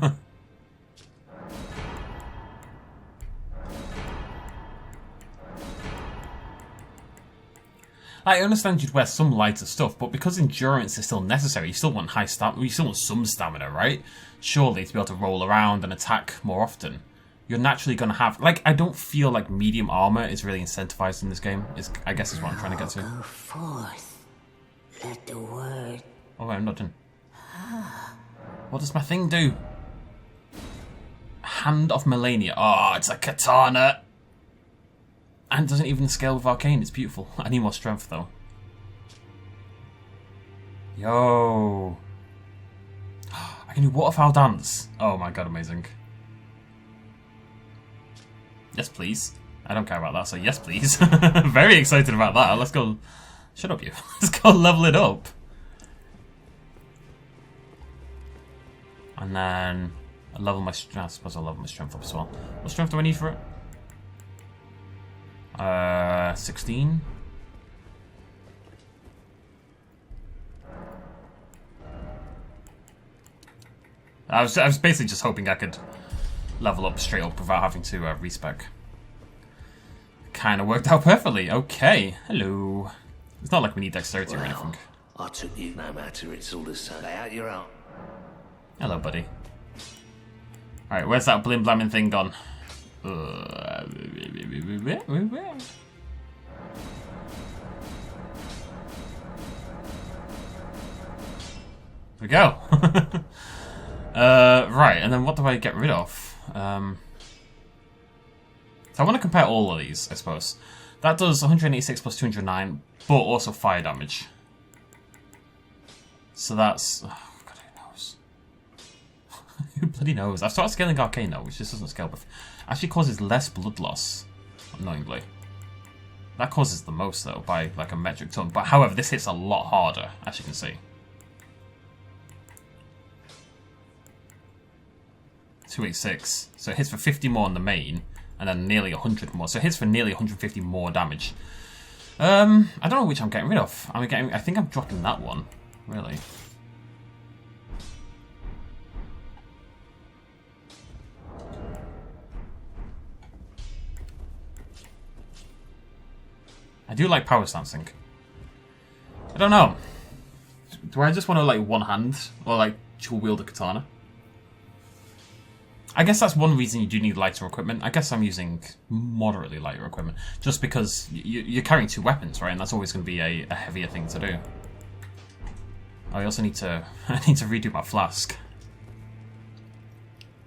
I understand you'd wear some lighter stuff, but because endurance is still necessary, you still want high stamina. You still want some stamina, right? Surely to be able to roll around and attack more often, you're naturally going to have. Like, I don't feel like medium armor is really incentivized in this game. I guess is what I'm trying to get to. Go forth. Let the word. Oh, wait, I'm not done. What does my thing do? Hand of Malenia. Oh, it's a katana. And doesn't even scale with arcane. It's beautiful. I need more strength though. Yo. I can do waterfowl dance. Oh my god, amazing. Yes, please. I don't care about that, so yes, please. Very excited about that. Let's go. Shut up, you. Let's go level it up. And then I level my strength. I suppose I'll level my strength up as well. What strength do I need for it? 16. I was basically just hoping I could level up straight up without having to respec. Kind of worked out perfectly. Okay, hello. It's not like we need dexterity or anything. I took you no matter. It's all the same. Lay out your own. Hello, buddy. All right, where's that blim blamming thing gone? we go. Right, and then what do I get rid of? So I want to compare all of these, I suppose. That does 186 plus 209, but also fire damage. So that's... Oh, God, who knows? Who bloody knows? I've started scaling Arcane now, which just doesn't scale with. Actually causes less blood loss, annoyingly. That causes the most, though, by like a metric ton. But however, this hits a lot harder, as you can see. 286. So it hits for 50 more on the main, and then nearly 100 more. So it hits for nearly 150 more damage. I don't know which I'm getting rid of. I think I'm dropping that one, really. I do like power stancing. I don't know. Do I just want to like one hand or like dual wield a katana? I guess that's one reason you do need lighter equipment. I guess I'm using moderately lighter equipment just because you're carrying two weapons, right? And that's always going to be a heavier thing to do. I also need to redo my flask.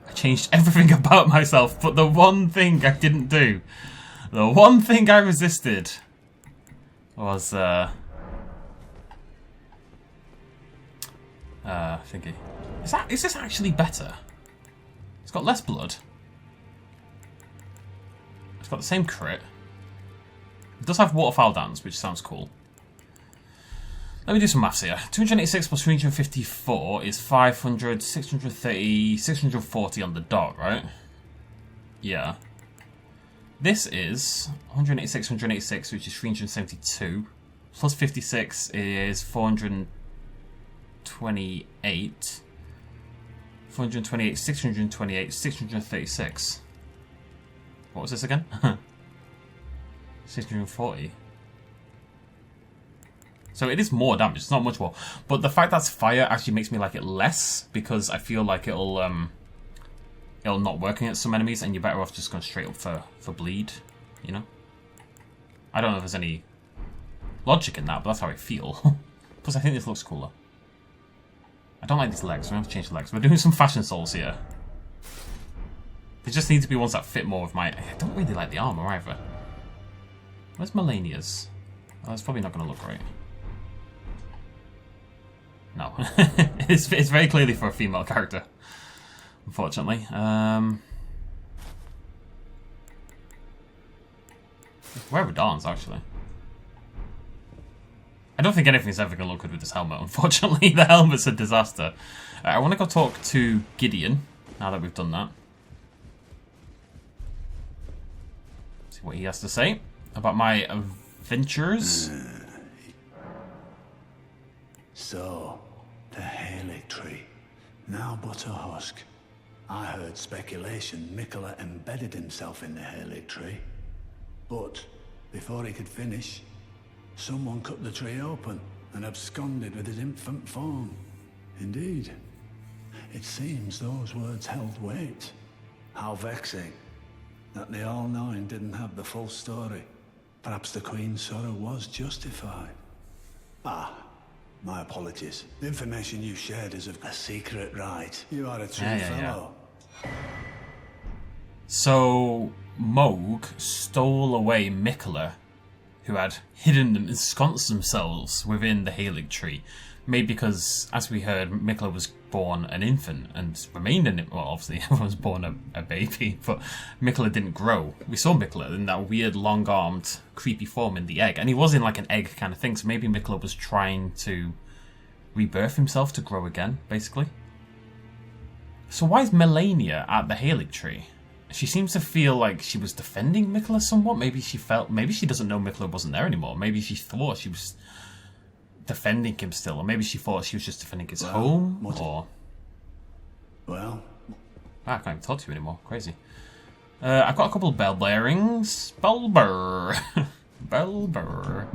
I changed everything about myself, but the one thing I didn't do, the one thing I resisted was thingy. Is this actually better? It's got less blood. It's got the same crit. It does have waterfowl dance, which sounds cool. Let me do some maths here. 286 plus 354 is 500, 630, 640 on the dot, right? Yeah. This is 186, 186, which is 372. Plus 56 is 428. 428, 628, 636. What was this again? 640. So it is more damage, it's not much more. But the fact that's fire actually makes me like it less, because I feel like it'll not work against some enemies, and you're better off just going straight up for bleed, you know? I don't know if there's any logic in that, but that's how I feel. Plus I think this looks cooler. I don't like these legs, we have to change the legs. We're doing some fashion souls here. They just need to be ones that fit more with my... I don't really like the armor either. Where's Malenia's? Oh, that's probably not going to look right. No. it's very clearly for a female character, unfortunately. Where are Dawn's, actually? I don't think anything's ever going to look good with this helmet, unfortunately. The helmet's a disaster. I want to go talk to Gideon, now that we've done that. See what he has to say about my adventures. So, the Erdtree, now but a husk. I heard speculation Mikola embedded himself in the Erdtree. But, before he could finish, someone cut the tree open and absconded with his infant form. Indeed. It seems those words held weight. How vexing that the All-Knowing didn't have the full story. Perhaps the Queen's sorrow was justified. Ah, my apologies. The information you shared is of a secret, right? You are a true fellow. Yeah. So, Moog stole away Mikola, who had hidden and ensconced themselves within the Erdtree. Maybe because, as we heard, Mikola was born an infant and remained an infant. Well, obviously, everyone was born a baby, but Mikola didn't grow. We saw Mikola in that weird, long-armed, creepy form in the egg, and he was in like an egg kind of thing, so maybe Mikola was trying to rebirth himself to grow again, basically. So why is Malenia at the Erdtree? She seems to feel like she was defending Mikola somewhat. Maybe she doesn't know Mikola wasn't there anymore. Maybe she thought she was defending him still, or maybe she thought she was just defending his home, or... Well... I can't even talk to you anymore. Crazy. I've got a couple of bell bearings. Bellbur. Bellbur.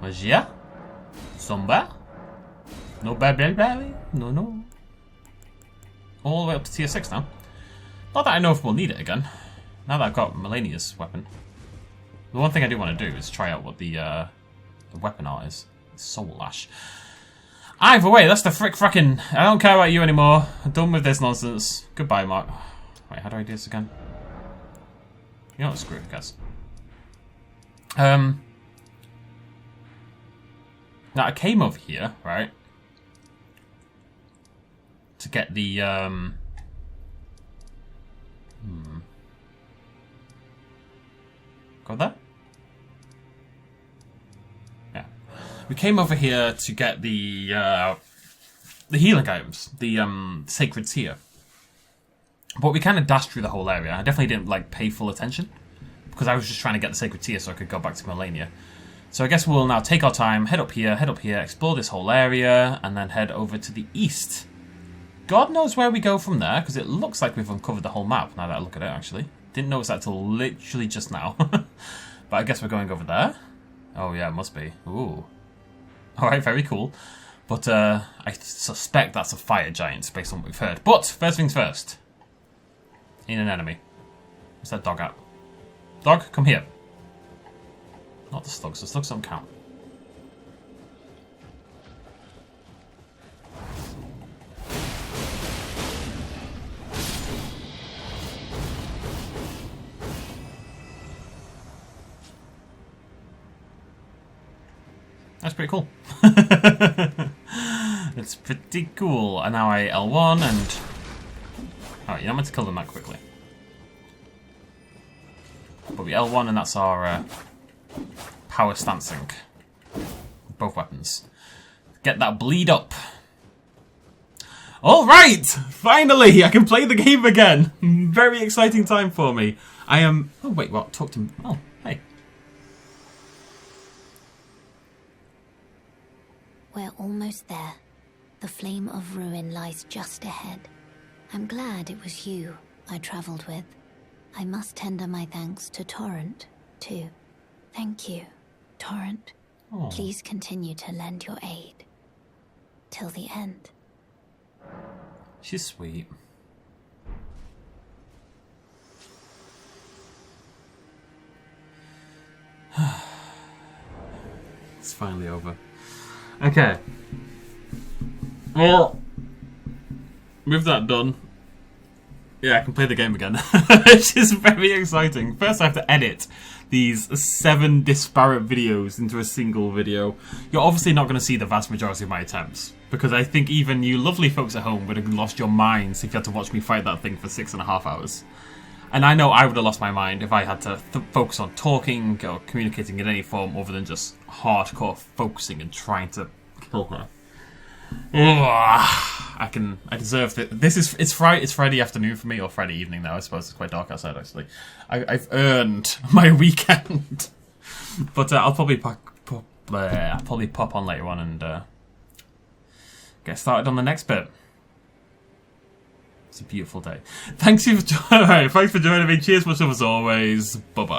Was ya? Somba? No bell. No. All the way up to tier 6 now. Not that I know if we'll need it again. Now that I've got Malenia's weapon. The one thing I do want to do is try out what the weapon art is. Soul Ash. Either way, that's the frickin'. I don't care about you anymore. I'm done with this nonsense. Goodbye, Mark. Wait, how do I do this again? You know what? Screw it, I guess. Now I came over here, right? To get the Go there? Yeah. We came over here to get the healing items, the sacred tear. But we kind of dashed through the whole area. I definitely didn't like pay full attention because I was just trying to get the sacred tear so I could go back to Malenia. So I guess we'll now take our time, head up here, explore this whole area, and then head over to the east. God knows where we go from there, because it looks like we've uncovered the whole map, now that I look at it, actually. Didn't notice that till literally just now. But I guess we're going over there. Oh yeah, it must be. Ooh. Alright, very cool. But I suspect that's a fire giant, based on what we've heard. But, first things first. Need an enemy. Where's that dog at? Dog, come here. Not the slugs don't count. That's pretty cool. It's pretty cool. And now I L1 and... Alright, I'm meant to kill them that quickly. But we L1 and that's our... power stancing. Both weapons. Get that bleed up. Alright! Finally! I can play the game again! Very exciting time for me. I am... Oh, wait, what? Talk to... Oh, hey. We're almost there. The flame of ruin lies just ahead. I'm glad it was you I travelled with. I must tender my thanks to Torrent, too. Thank you, Torrent. Oh. Please continue to lend your aid. Till the end. She's sweet. It's finally over. Okay. Well, with that done, yeah, I can play the game again. Which is very exciting. First I have to edit these 7 disparate videos into a single video. You're obviously not going to see the vast majority of my attempts, because I think even you lovely folks at home would have lost your minds if you had to watch me fight that thing for 6.5 hours. And I know I would have lost my mind if I had to focus on talking or communicating in any form other than just hardcore focusing and trying to kill her. I deserve it. It's Friday afternoon for me, or Friday evening now. I suppose it's quite dark outside actually. I've earned my weekend. But I'll probably pop on later on and get started on the next bit. It's a beautiful day. Thanks for joining me. Cheers, much love as always. Bye bye.